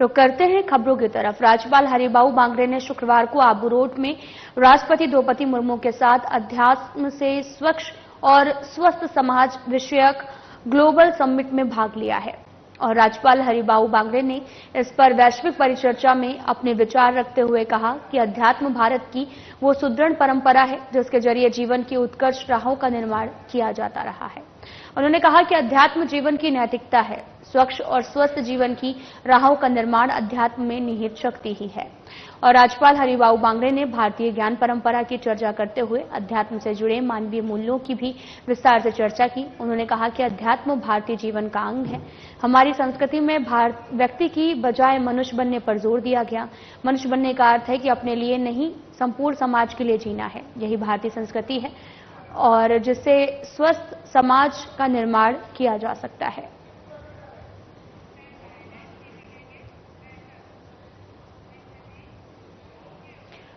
रुक करते हैं खबरों की तरफ। राज्यपाल हरिबाऊ बांगरे ने शुक्रवार को आबू रोड में राष्ट्रपति द्रौपदी मुर्मू के साथ अध्यात्म से स्वच्छ और स्वस्थ समाज विषयक ग्लोबल समिट में भाग लिया है और राज्यपाल हरिबाऊ बांगरे ने इस पर वैश्विक परिचर्चा में अपने विचार रखते हुए कहा कि अध्यात्म भारत की वो सुदृढ़ परंपरा है जिसके जरिए जीवन की उत्कर्ष राहों का निर्माण किया जाता रहा है। उन्होंने कहा कि अध्यात्म जीवन की नैतिकता है। स्वच्छ और स्वस्थ जीवन की राहों का निर्माण अध्यात्म में निहित शक्ति ही है। और राज्यपाल हरिबाऊ बांगरे ने भारतीय ज्ञान परंपरा की चर्चा करते हुए अध्यात्म से जुड़े मानवीय मूल्यों की भी विस्तार से चर्चा की। उन्होंने कहा कि अध्यात्म भारतीय जीवन का अंग है। हमारी संस्कृति में व्यक्ति की बजाय मनुष्य बनने पर जोर दिया गया। मनुष्य बनने का अर्थ है कि अपने लिए नहीं, संपूर्ण समाज के लिए जीना है। यही भारतीय संस्कृति है और जिससे स्वस्थ समाज का निर्माण किया जा सकता है।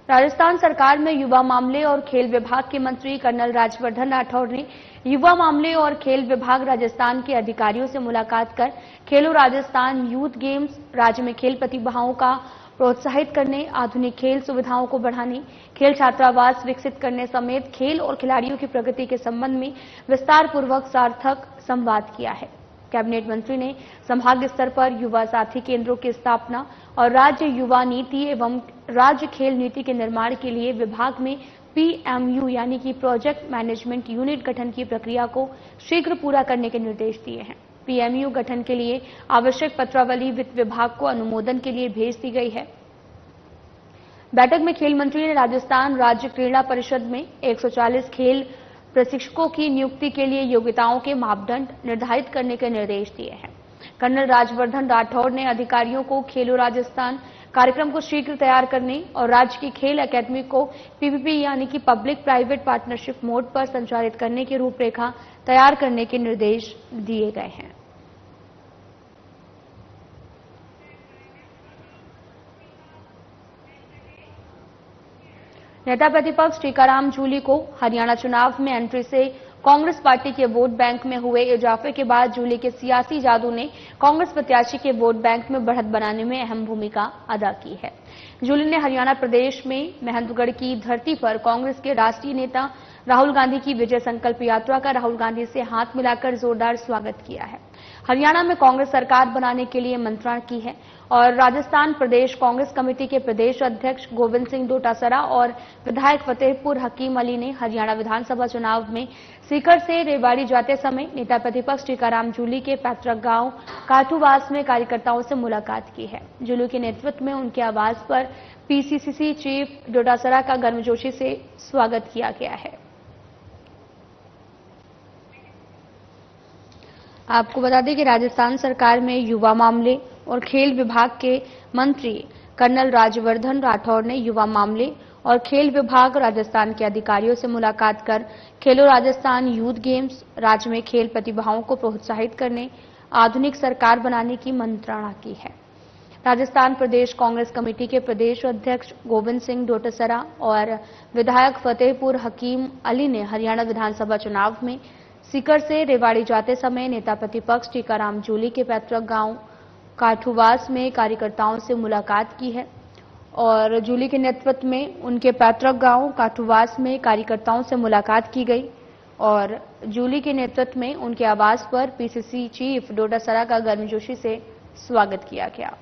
राजस्थान सरकार में युवा मामले और खेल विभाग के मंत्री कर्नल राज्यवर्धन राठौड़ ने युवा मामले और खेल विभाग राजस्थान के अधिकारियों से मुलाकात कर खेलो राजस्थान यूथ गेम्स, राज्य में खेल प्रतिभाओं का प्रोत्साहित करने, आधुनिक खेल सुविधाओं को बढ़ाने, खेल छात्रावास विकसित करने समेत खेल और खिलाड़ियों की प्रगति के संबंध में विस्तार पूर्वक सार्थक संवाद किया है। कैबिनेट मंत्री ने संभाग स्तर पर युवा साथी केंद्रों की स्थापना और राज्य युवा नीति एवं राज्य खेल नीति के निर्माण के लिए विभाग में PMU यानी कि प्रोजेक्ट मैनेजमेंट यूनिट गठन की प्रक्रिया को शीघ्र पूरा करने के निर्देश दिए हैं। PMU गठन के लिए आवश्यक पत्रावली वित्त विभाग को अनुमोदन के लिए भेज दी गई है। बैठक में खेल मंत्री ने राजस्थान राज्य क्रीड़ा परिषद में 140 खेल प्रशिक्षकों की नियुक्ति के लिए योग्यताओं के मापदंड निर्धारित करने के निर्देश दिए हैं। कर्नल राज्यवर्धन राठौड़ ने अधिकारियों को खेलो राजस्थान कार्यक्रम को शीघ्र तैयार करने और राज्य की खेल अकादमी को PPP यानी कि पब्लिक प्राइवेट पार्टनरशिप मोड पर संचालित करने की रूपरेखा तैयार करने के निर्देश दिए गए हैं। नेता प्रतिपक्ष टीकाराम जूली को हरियाणा चुनाव में एंट्री से कांग्रेस पार्टी के वोट बैंक में हुए इजाफे के बाद जूली के सियासी जादू ने कांग्रेस प्रत्याशी के वोट बैंक में बढ़त बनाने में अहम भूमिका अदा की है। जूली ने हरियाणा प्रदेश में महेंद्रगढ़ की धरती पर कांग्रेस के राष्ट्रीय नेता राहुल गांधी की विजय संकल्प यात्रा का राहुल गांधी से हाथ मिलाकर जोरदार स्वागत किया है। हरियाणा में कांग्रेस सरकार बनाने के लिए मंत्रणा की है और राजस्थान प्रदेश कांग्रेस कमेटी के प्रदेश अध्यक्ष गोविंद सिंह डोटासरा और विधायक फतेहपुर हकीम अली ने हरियाणा विधानसभा चुनाव में सीकर से रेवाड़ी जाते समय नेता प्रतिपक्ष टीकाराम जूली के पैतृक गांव काठूवास में कार्यकर्ताओं से मुलाकात की है। जूली के नेतृत्व में उनके आवास पर PCCC चीफ डोटासरा का गर्मजोशी से स्वागत किया गया है। आपको बता दें कि राजस्थान सरकार में युवा मामले और खेल विभाग के मंत्री कर्नल राज्यवर्धन राठौड़ ने युवा मामले और खेल विभाग राजस्थान के अधिकारियों से मुलाकात कर खेलो राजस्थान यूथ गेम्स, राज्य में खेल प्रतिभाओं को प्रोत्साहित करने, आधुनिक सरकार बनाने की मंत्रणा की है। राजस्थान प्रदेश कांग्रेस कमेटी के प्रदेश अध्यक्ष गोविंद सिंह डोटासरा और विधायक फतेहपुर हकीम अली ने हरियाणा विधानसभा चुनाव में सीकर से रेवाड़ी जाते समय नेता प्रतिपक्ष टीकाराम जूली के पैतृक गांव काठूवास में कार्यकर्ताओं से मुलाकात की है और जूली के नेतृत्व में उनके पैतृक गांव काठूवास में कार्यकर्ताओं से मुलाकात की गई और जूली के नेतृत्व में उनके आवास पर PCC चीफ डोटासरा का गर्मजोशी से स्वागत किया गया।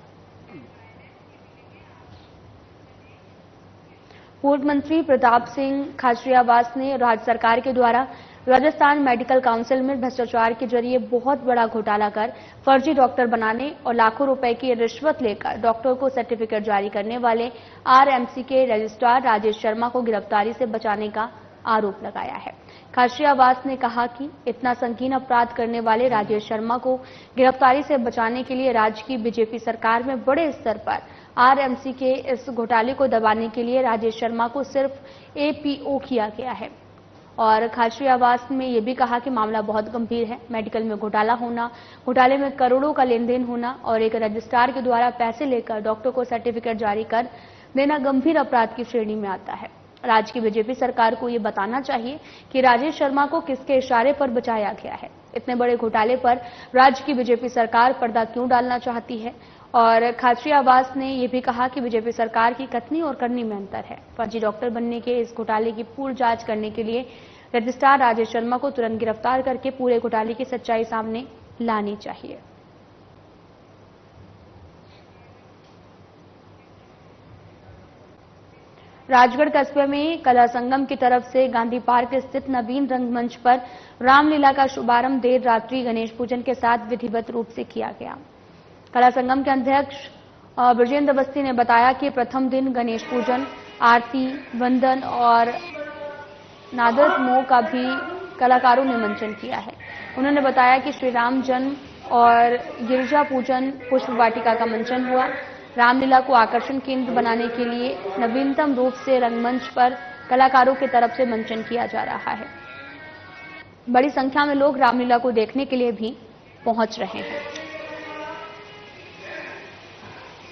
पूर्व मंत्री प्रताप सिंह खाचरियावास ने राज्य सरकार के द्वारा राजस्थान मेडिकल काउंसिल में भ्रष्टाचार के जरिए बहुत बड़ा घोटाला कर फर्जी डॉक्टर बनाने और लाखों रुपए की रिश्वत लेकर डॉक्टर को सर्टिफिकेट जारी करने वाले RMC के रजिस्ट्रार राजेश शर्मा को गिरफ्तारी से बचाने का आरोप लगाया है। खाचरियावास ने कहा कि इतना संगीन अपराध करने वाले राजेश शर्मा को गिरफ्तारी से बचाने के लिए राज्य की बीजेपी सरकार में बड़े स्तर पर RMC के इस घोटाले को दबाने के लिए राजेश शर्मा को सिर्फ APO किया गया है। और खाचरियावास में यह भी कहा कि मामला बहुत गंभीर है। मेडिकल में घोटाला होना, घोटाले में करोड़ों का लेन देन होना और एक रजिस्ट्रार के द्वारा पैसे लेकर डॉक्टर को सर्टिफिकेट जारी कर देना गंभीर अपराध की श्रेणी में आता है। राज्य की बीजेपी सरकार को ये बताना चाहिए कि राजेश शर्मा को किसके इशारे पर बचाया गया है। इतने बड़े घोटाले पर राज्य की बीजेपी सरकार पर्दा क्यों डालना चाहती है और खाचरी आवास ने यह भी कहा कि बीजेपी सरकार की कथनी और करनी में अंतर है। फर्जी डॉक्टर बनने के इस घोटाले की पूर्ण जांच करने के लिए रजिस्ट्रार राजेश शर्मा को तुरंत गिरफ्तार करके पूरे घोटाले की सच्चाई सामने लानी चाहिए। राजगढ़ कस्बे में कला संगम की तरफ से गांधी पार्क स्थित नवीन रंगमंच पर रामलीला का शुभारंभ देर रात्रि गणेश पूजन के साथ विधिवत रूप से किया गया। कला संगम के अध्यक्ष ब्रजेंद्र अवस्थी ने बताया कि प्रथम दिन गणेश पूजन, आरती, वंदन और नादमोह का भी कलाकारों ने मंचन किया है। उन्होंने बताया कि श्री राम जन्म और गिरिजा पूजन, पुष्प वाटिका का मंचन हुआ। रामलीला को आकर्षण केंद्र बनाने के लिए नवीनतम रूप से रंगमंच पर कलाकारों की तरफ से मंचन किया जा रहा है। बड़ी संख्या में लोग रामलीला को देखने के लिए भी पहुंच रहे हैं।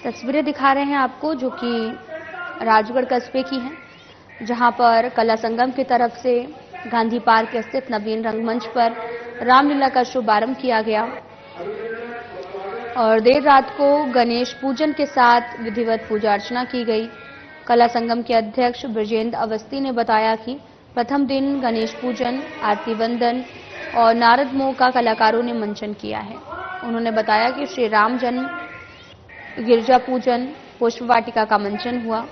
तस्वीरें दिखा रहे हैं आपको जो कि राजगढ़ कस्बे की हैं, जहां पर कला संगम की तरफ से गांधी पार्क स्थित नवीन रंगमंच पर रामलीला का शुभारंभ किया गया और देर रात को गणेश पूजन के साथ विधिवत पूजा अर्चना की गई। कला संगम के अध्यक्ष ब्रजेंद्र अवस्थी ने बताया कि प्रथम दिन गणेश पूजन, आरती वंदन और नारदमोह का कलाकारों ने मंचन किया है। उन्होंने बताया कि श्री राम जन्म, गिरजा पूजन, पुष्प वाटिका का मंचन हुआ।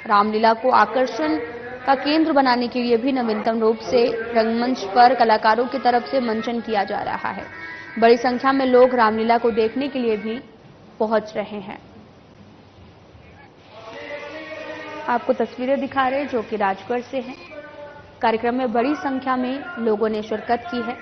रामलीला को आकर्षण का केंद्र बनाने के लिए भी नवीनतम रूप से रंगमंच पर कलाकारों की तरफ से मंचन किया जा रहा है। बड़ी संख्या में लोग रामलीला को देखने के लिए भी पहुंच रहे हैं। आपको तस्वीरें दिखा रहे जो कि राजगढ़ से हैं। कार्यक्रम में बड़ी संख्या में लोगों ने शिरकत की है।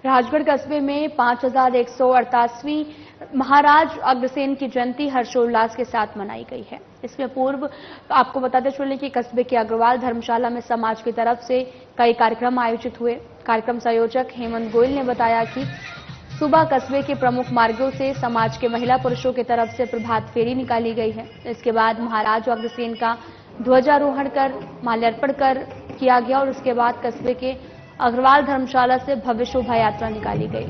राजगढ़ कस्बे में 5188वीं महाराज अग्रसेन की जयंती हर्षोल्लास के साथ मनाई गई है। इसमें पूर्व आपको बताते चलें कि कस्बे के अग्रवाल धर्मशाला में समाज की तरफ से कई कार्यक्रम आयोजित हुए। कार्यक्रम संयोजक हेमंत गोयल ने बताया कि सुबह कस्बे के प्रमुख मार्गों से समाज के महिला पुरुषों की तरफ से प्रभात फेरी निकाली गई है। इसके बाद महाराज अग्रसेन का ध्वजारोहण कर माल्यार्पण कर किया गया और उसके बाद कस्बे के अग्रवाल धर्मशाला से भव्य शोभा यात्रा निकाली गई।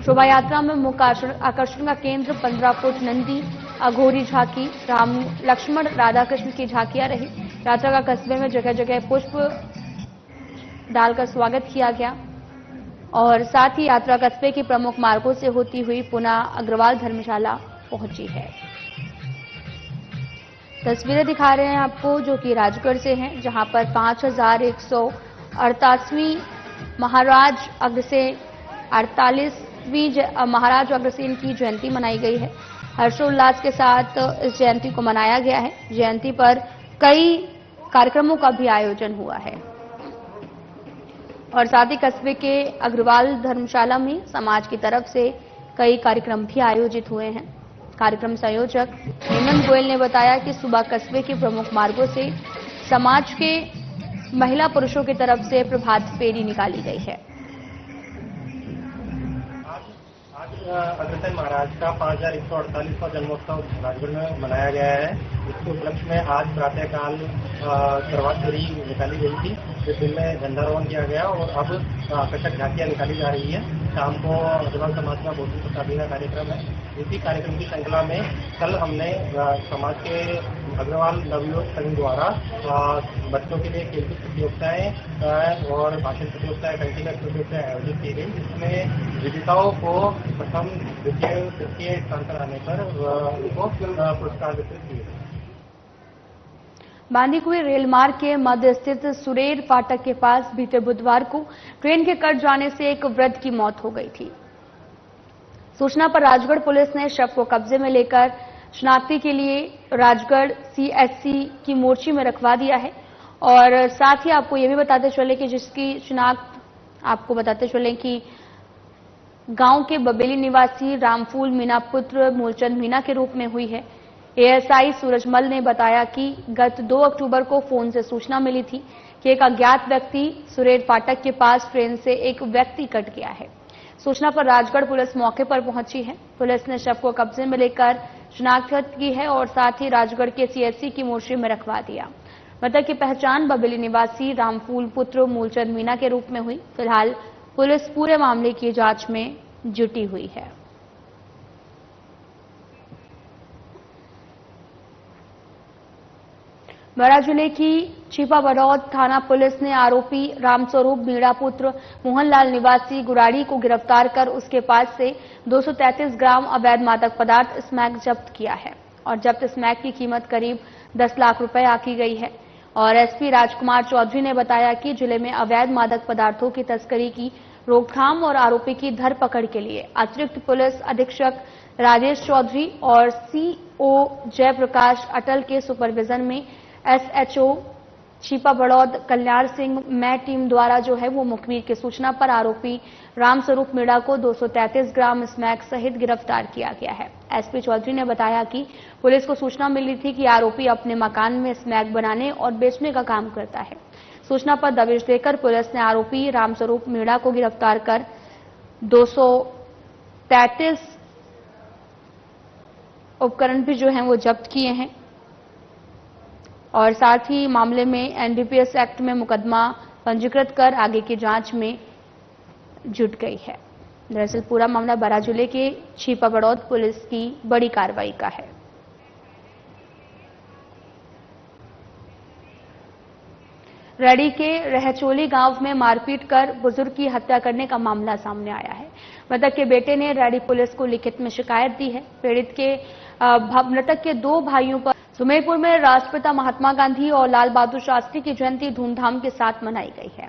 शोभा यात्रा में मुख्य आकर्षण का केंद्र 15 फुट नंदी, अघोरी झांकी, राम लक्ष्मण राधाकृष्ण की झांकियां रही। यात्रा का कस्बे में जगह जगह पुष्प डालकर स्वागत किया गया और साथ ही यात्रा कस्बे के प्रमुख मार्गों से होती हुई पुनः अग्रवाल धर्मशाला पहुंची है। तस्वीरें दिखा रहे हैं आपको जो कि राजगढ़ से हैं, जहां पर 5188वीं महाराज अग्रसेन 48वीं महाराज अग्रसेन की जयंती मनाई गई है। हर्षोल्लास के साथ इस जयंती को मनाया गया है। जयंती पर कई कार्यक्रमों का भी आयोजन हुआ है और साथ ही कस्बे के अग्रवाल धर्मशाला में समाज की तरफ से कई कार्यक्रम भी आयोजित हुए हैं। कार्यक्रम संयोजक हेमंत गोयल ने बताया कि सुबह कस्बे के प्रमुख मार्गों से समाज के महिला पुरुषों की तरफ से प्रभात फेरी निकाली गई है। आज अग्रसेन महाराज का 5148वां जन्मोत्सव राजगढ़ में मनाया गया है। इसके उपलक्ष्य में आज प्रातःकाल प्रभात फेरी निकाली गई थी, जिस दिन में झंडारोहण किया गया और अब आकर्षक झांकियां निकाली जा रही है। शाम को अग्रवाल समाज का भोजन प्रसादी का कार्यक्रम है। इसी कार्यक्रम की श्रृंखला में कल हमने समाज के अग्रवाल नवयुवक संघ द्वारा बच्चों के लिए खेलकूद प्रतियोगिताएं और भाषण प्रतियोगिताएं, कंटीनर प्रतियोगिताएं आयोजित की गई, जिसमें विजेताओं को प्रथम, द्वितीय, तृतीय स्थान पर आने पर उनको पुरस्कार वितरित किए। बांदीकुई रेल मार्ग के मध्य स्थित सुरेर फाटक के पास बीते बुधवार को ट्रेन के कट जाने से एक वृद्ध की मौत हो गई थी। सूचना पर राजगढ़ पुलिस ने शव को कब्जे में लेकर शिनाख्ती के लिए राजगढ़ सीएचसी की मोर्ची में रखवा दिया है और साथ ही आपको यह भी बताते चले कि जिसकी शिनाख्त आपको बताते चले कि गांव के बबेली निवासी रामफूल मीना पुत्र मूलचंद मीना के रूप में हुई है। एएसआई सूरजमल ने बताया कि गत 2 अक्टूबर को फोन से सूचना मिली थी कि एक अज्ञात व्यक्ति सुरेर फाटक के पास ट्रेन से एक व्यक्ति कट गया है। सूचना पर राजगढ़ पुलिस मौके पर पहुंची है। पुलिस ने शव को कब्जे में लेकर शिनाख्त की है और साथ ही राजगढ़ के सीएचसी की मोर्ची में रखवा दिया। मृतक की पहचान बबेली निवासी रामफूल पुत्र मूलचंद मीणा के रूप में हुई। फिलहाल पुलिस पूरे मामले की जांच में जुटी हुई है। बड़ा जिले की छिपाबड़ौद थाना पुलिस ने आरोपी रामस्वरूप मीणा पुत्र मोहनलाल निवासी गुराड़ी को गिरफ्तार कर उसके पास से 233 ग्राम अवैध मादक पदार्थ स्मैक जब्त किया है और जब्त स्मैक की कीमत करीब 10 लाख रुपए आकी गई है। और एसपी राजकुमार चौधरी ने बताया कि जिले में अवैध मादक पदार्थों की तस्करी की रोकथाम और आरोपी की धरपकड़ के लिए अतिरिक्त पुलिस अधीक्षक राजेश चौधरी और सीओ जयप्रकाश अटल के सुपरविजन में एसएचओ छिपाबड़ौद कल्याण सिंह मैं टीम द्वारा जो है वो मुखबिर की सूचना पर आरोपी रामस्वरूप मीणा को 233 ग्राम स्मैक सहित गिरफ्तार किया गया है। एसपी चौधरी ने बताया कि पुलिस को सूचना मिली थी कि आरोपी अपने मकान में स्मैक बनाने और बेचने का काम करता है। सूचना पर दबिश देकर पुलिस ने आरोपी रामस्वरूप मीणा को गिरफ्तार कर 233 उपकरण भी जो हैं वो जब्त किए हैं और साथ ही मामले में एनडीपीएस एक्ट में मुकदमा पंजीकृत कर आगे की जांच में जुट गई है। दरअसल पूरा मामला बारा जिले के छिपाबड़ौद पुलिस की बड़ी कार्रवाई का है। रैडी के रहचोली गांव में मारपीट कर बुजुर्ग की हत्या करने का मामला सामने आया है। मृतक के बेटे ने रैडी पुलिस को लिखित में शिकायत दी है। पीड़ित के मृतक के 2 भाइयों पर सुमेरपुर में राष्ट्रपिता महात्मा गांधी और लाल बहादुर शास्त्री की जयंती धूमधाम के साथ मनाई गई है।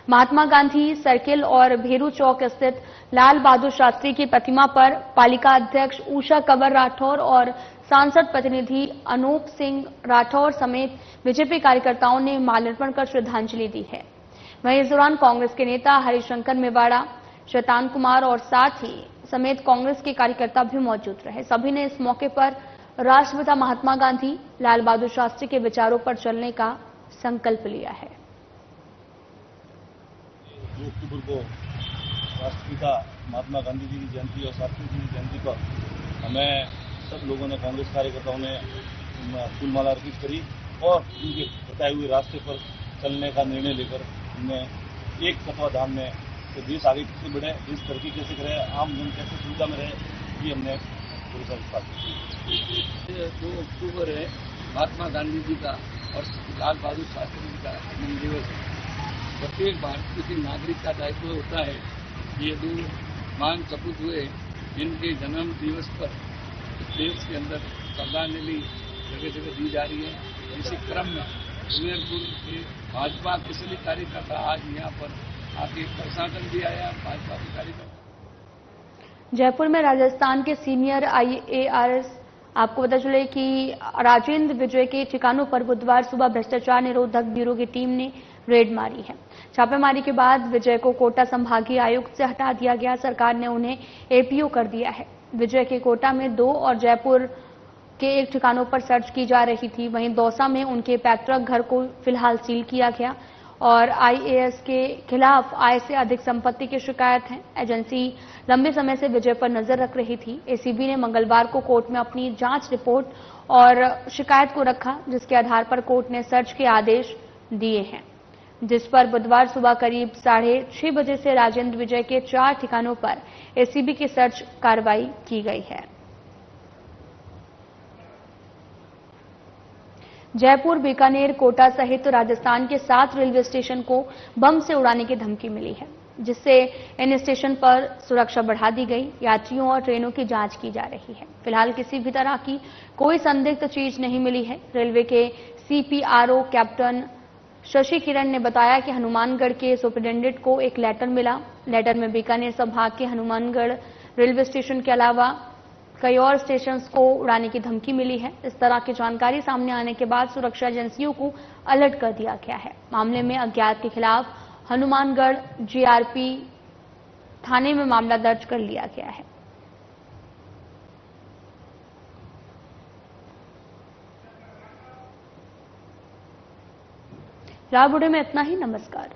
महात्मा गांधी सर्किल और भेरू चौक स्थित लाल बहादुर शास्त्री की प्रतिमा पर पालिका अध्यक्ष उषा कंवर राठौर और सांसद प्रतिनिधि अनूप सिंह राठौर समेत बीजेपी कार्यकर्ताओं ने माल्यार्पण कर श्रद्धांजलि दी है। वहीं इस दौरान कांग्रेस के नेता हरिशंकर मेवाड़ा, शैतान कुमार और साथ ही समेत कांग्रेस के कार्यकर्ता भी मौजूद रहे। सभी ने इस मौके पर राष्ट्रपिता महात्मा गांधी, लाल बहादुर शास्त्री के विचारों पर चलने का संकल्प लिया है। 2 अक्टूबर को राष्ट्रपिता महात्मा गांधी जी की जयंती और शास्त्री जी की जयंती पर हमें सब लोगों ने, कांग्रेस कार्यकर्ताओं ने फूलमाला अर्पित करी और उनके बताए हुए रास्ते पर चलने का निर्णय लेकर हमने एक तत्वाधान में तो देश आगे कैसे बढ़े, देश तरक्की कैसे करे, आम जन कैसे सुविधा में रहे, ये हमने 2 अक्टूबर है महात्मा गांधी जी का और लाल बहादुर शास्त्री जी का जन्म दिवस है। प्रत्येक भारतीय के नागरिक का दायित्व होता है ये 2 महान सपूत हुए जिनके जन्म दिवस पर देश के अंदर श्रद्धांजलि जगह जगह दी जा रही है। इसी क्रम में सुमेरपुर के भाजपा के सभी कार्यकर्ता आज यहाँ पर आके प्रशासन भी आया, भाजपा के कार्यकर्ता। जयपुर में राजस्थान के सीनियर IARS आपको पता चले कि राजेंद्र विजय के ठिकानों पर बुधवार सुबह भ्रष्टाचार निरोधक ब्यूरो की टीम ने रेड मारी है। छापेमारी के बाद विजय को कोटा संभागीय आयुक्त से हटा दिया गया। सरकार ने उन्हें APO कर दिया है। विजय के कोटा में 2 और जयपुर के 1 ठिकानों पर सर्च की जा रही थी। वहीं दौसा में उनके पैतृक घर को फिलहाल सील किया गया और IAS के खिलाफ आय से अधिक संपत्ति की शिकायत है। एजेंसी लंबे समय से विजय पर नजर रख रही थी। ACB ने मंगलवार को कोर्ट में अपनी जांच रिपोर्ट और शिकायत को रखा, जिसके आधार पर कोर्ट ने सर्च के आदेश दिए हैं, जिस पर बुधवार सुबह करीब 6:30 बजे से राजेंद्र विजय के 4 ठिकानों पर ACB की सर्च कार्रवाई की गई है। जयपुर, बीकानेर, कोटा सहित राजस्थान के 7 रेलवे स्टेशन को बम से उड़ाने की धमकी मिली है, जिससे इन स्टेशन पर सुरक्षा बढ़ा दी गई। यात्रियों और ट्रेनों की जांच की जा रही है। फिलहाल किसी भी तरह की कोई संदिग्ध चीज नहीं मिली है। रेलवे के CPRO कैप्टन शशि किरण ने बताया कि हनुमानगढ़ के सुपरिटेंडेंट को एक लेटर मिला। लेटर में बीकानेर संभाग के हनुमानगढ़ रेलवे स्टेशन के अलावा कई और स्टेशन को उड़ाने की धमकी मिली है। इस तरह की जानकारी सामने आने के बाद सुरक्षा एजेंसियों को अलर्ट कर दिया गया है। मामले में अज्ञात के खिलाफ हनुमानगढ़ GRP थाने में मामला दर्ज कर लिया गया है। रावबुड़े में इतना ही। नमस्कार।